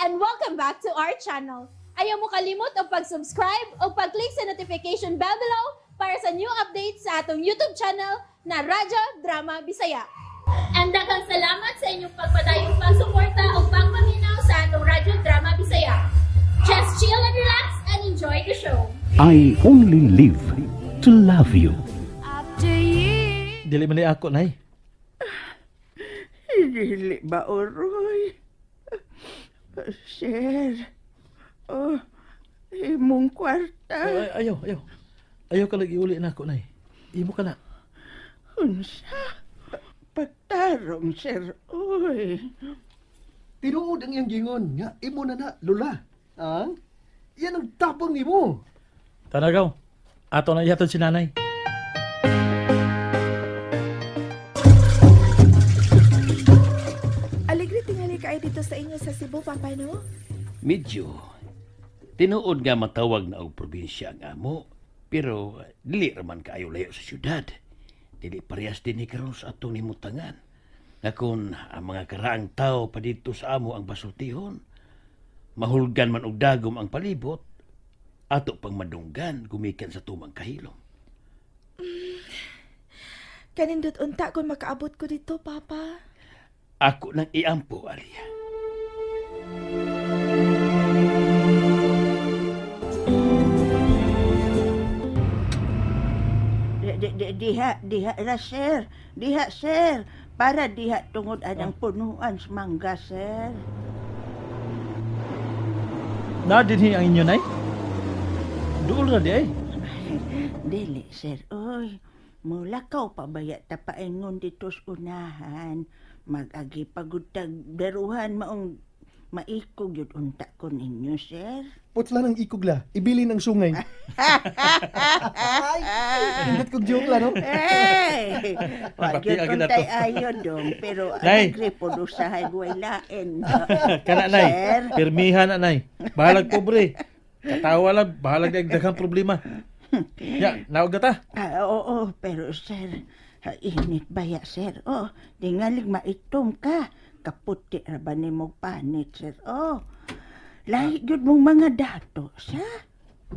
and welcome back to our channel. Ayaw mo kalimot o pag-subscribe o pag-click sa notification bell below para sa new updates sa atong YouTube channel na Radyo Drama Bisaya. And daghang salamat sa inyong pagpadayong pagsuporta o pagpaminaw sa atong Radyo Drama Bisaya. Just chill and relax and enjoy the show. I only live to love you. Dili man ni ako, nay. Dili ba, Oroy? Sir, imong kwarta. Ayaw. Ayaw ka lagi uli na ako, nay. Imo ka na. Unsa? Pagtarong, sir, oy. Tinuod ang iyang gingon nga imo na lula. Ha? Yan ang tapang nimo. Tanagaw, ato na ihatod si nanay. Aligre tingali ka ay dito sa inyo sa Cebu, Papa, no? Medyo. Tinuod nga matawag na og probinsya ang amo, pero dili raman kaayo layo sa syudad. Dili parehas din ni karon sa atong nimutangan. Nga kung ang mga karaang tao pa dito sa amo ang basultihon, mahulgan man og dagom ang palibot, ato pang madunggan gumikan sa tumang kahilom. Kanindot unta kung makaabot ko dito, Papa. Ako nang iampo, Alia. Diha ra, sir. Diha, sir. Para diha tungod anang punuan sa mangga, sir. Na dinhi ang inyo, nay? Duol na di ay. Dili, sir. Oy, mula ka pa baya tapaingon dito sa unahan. Mag-agi pagutag daruhan maong maikog yun unta ko ninyo, sir. Putla ng ikugla, ibili ng sungay. Hindi kong joke lang, no? Hey! Wag Pati yun agad na untay to. ayo dong, pero Nay. alegre po doon sa highway lain. Kana, nay. Sir? Pirmihan na, nay. Bahalag pobre. Katawa lang, bahalag na daghang problema. Ya, naog na ta. Oo, pero sir, init baya, sir. Oh, dingalig maitom ka. Kaputi ra ba ni mong panit, sir? Oh, lahi yun mong mga dato, sa?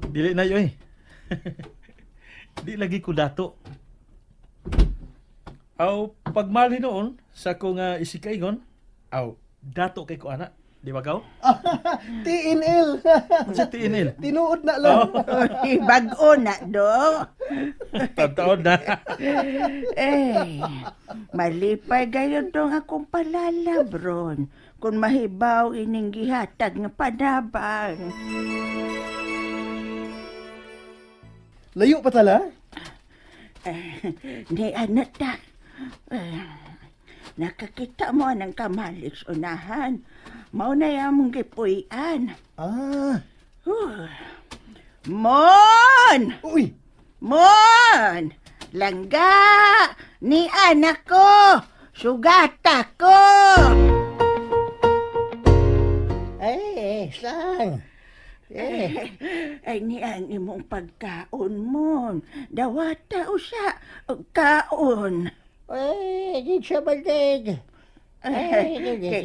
Dili na yoy. Di lagi ko dato. Aw, pagmali noon, sa kong isikaigon, aw, dato kay ko anak. Di ba gaw? TNL. Sa TNL. Tinuod na lang. Oy, bag-o na, do. Taon na. Malipay gayon dong akong palalabron. Kung mahibaw ining gihatag nga panabang. Layo pa tala? Ni anak ta. Nakakita mo ng kamalik sa unahan. Mao na yamong gipuy-an. Mon! Uy! Mon! Langga! Ni anak ko! Sugata ko! Ay, sang. Ay, niyan imong pagkaon mo. Dawata usa og kaon. Ay, di siya balig.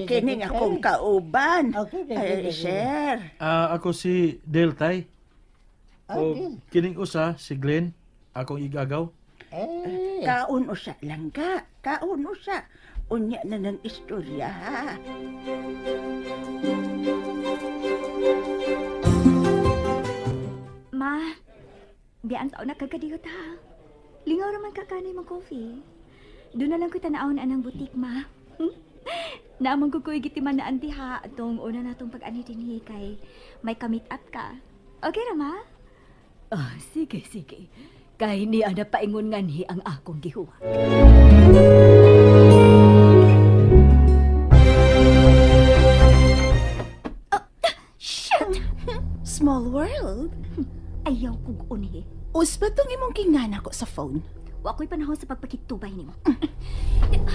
Kining akong kauban. Okay. Sir. Ako si Deltay. O Del. kining usa, si Glenn. Akong igagaw. Kaon usa lang ka. Kaon usa. Unya na ng istorya, ha? Ma, biyang taon na kagadigot ha. Lingaw naman kakanay mong coffee. Doon na lang ko tanaon anang butik, ma. Naamang kukuy gitiman na anti ha. Atong una na itong pag-ani din kay may kamit up ka. Okay na, ma? Sige. Kay ni ana paingon nganhi ang akong gihuwa. Shit! Small world. Ayaw kong unhi. Usba tong imong kingana ko sa phone. Wako'y panahon sa pagpakitubay ni mo.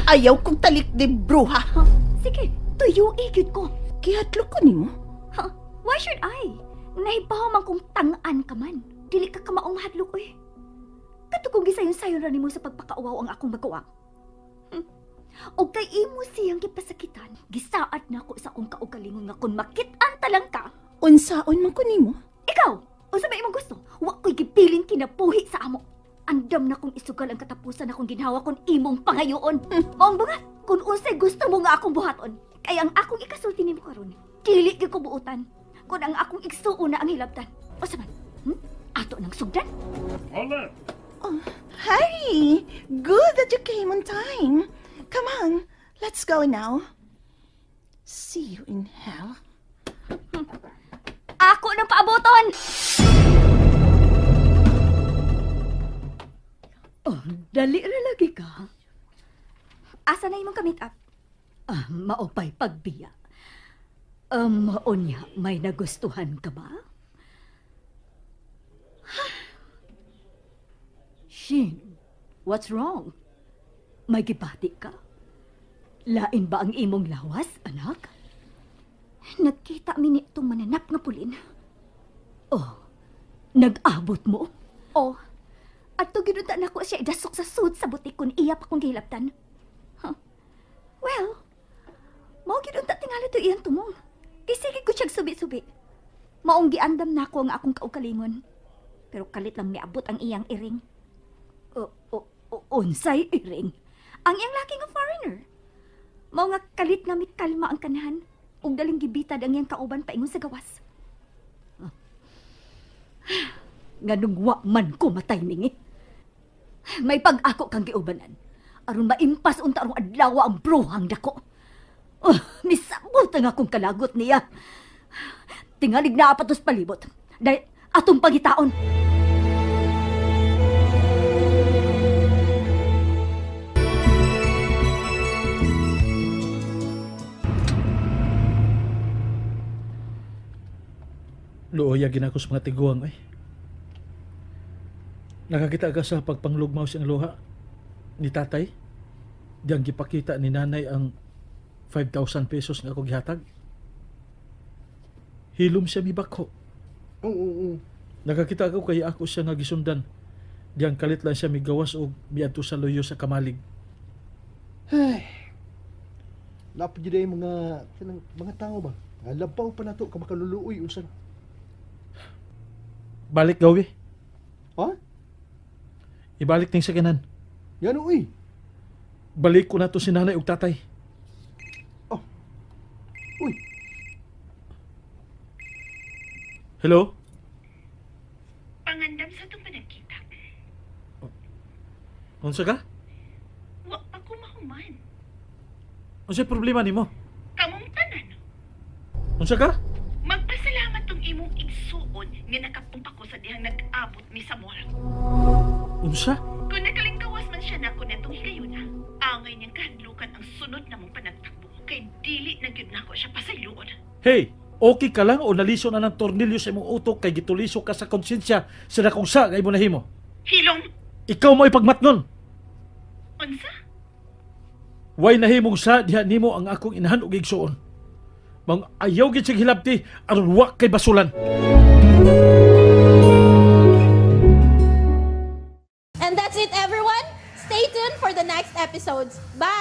Ayaw kong talik di bruha. Sige, tuyo igid ko. Kihatlok ko nimo. Why should I? Nahibaw man kong tangaan ka man. Dili ka kamaong hadlok eh. Kato kong gisayon-sayon ra nimo sa pagpakauwaw ang akong baguwang. O kay imo siyang gipasakitan, gisaad na ako sa akong kaugalingon nga kung makita Unsaon man ko nimo? Ikaw, unsa ba imong gusto? Wa ko'y gipiling kinabuhi sa amo. Andam na kong isugal ang katapusan akong ginhawa kon imong pangayoon. Maong bunga, kung unsay gusto mo nga akong buhaton, kaya ang akong ikasulti nimo karon, dili gyud ko buutan. Kung ang akong igsuon na ang hilabtan. O saman, ato nang sugdan? Hola! Oh, Harry! Good that you came on time. Come on, let's go now. See you in hell. Ako nang paaboton! Oh, dali ra lagi ka. Asa na imong ka-meet up? Maopay pagbiya. Maonya, may nagustuhan ka ba? Shin, what's wrong? May gibati ka? Lain ba ang imong lawas, anak? Nagkita mi ni itong mananap nga pulin. Oh, nag-abot mo? Oh, adto ginunta na ko siya idasok sa sud sa butik kun iya pa kong gihilabtan. Huh. Well, mao ginunta tingali to iyang tumong. Kisigi ko siyang subi-subi. Maong giandam na ko ang akong kaugalingon. Pero kalit lang niabot ang iyang iring. Unsay iring? Ang iyang laki nga foreigner. Mao nga kalit nga mikalma ang kanahan. Ug daling gibitad ang iyang kauban paingon sa gawas. Nganong wa man ko matay ningi. May pag-ako kang giubanan. Aron maimpas unta arong adlaw ang bruhang dako. Misabot ang akong kalagot niya. Tingalig na apatos palibot. Dahil atong pagitaon. Luoya ginako sa mga tiguang ay. Nakakita ka sa pagpanglugmaw siyang luha ni tatay. Diyang gipakita ni nanay ang 5,000 pesos nga akong gihatag. Hilom siya mibako. Oo. Nakakita ako kaya ako siya nga gisundan. Diyang kalit lang siya migawas o miadto sa loyo sa kamalig. Ay. Lapad yun ay mga tao ba? Labaw pa na to ka makaluluoy unsan. Balik gawi. Ha? Ibalik ting sa kanan. Yan uy. Balik ko na to si nanay ug tatay. Oh. Uy. Hello? Pangandam sa itong panagkita. Unsa ka? Wa pa ko mahuman. Unsa problema nimo? Kamong tanan. Unsa ka? Magpasalamat tong imong igsuon nga nakapumpa ko sa dihang nag-abot mi sa mall. Unsa? Kung nakalingkawas man siya nako netong higayuna, angay niyang kahadlukan ang sunod namong panagtakbo. Kay dili na gyud nako siya pasayloon. Hey, okay ka lang o naliso na ng tornilyo sa imong utok kay gituliso ka sa konsensya sa dakong sa nga imo nahimo? Hilom, Ikaw mo ipagmatnon. unsa? Way nahimong sa diha nimo ang akong inahan ug igsuon. Mang ayaw gid sig hilabti aron wa kay basulan. And that's it, everyone. Stay tuned for the next episodes. Bye!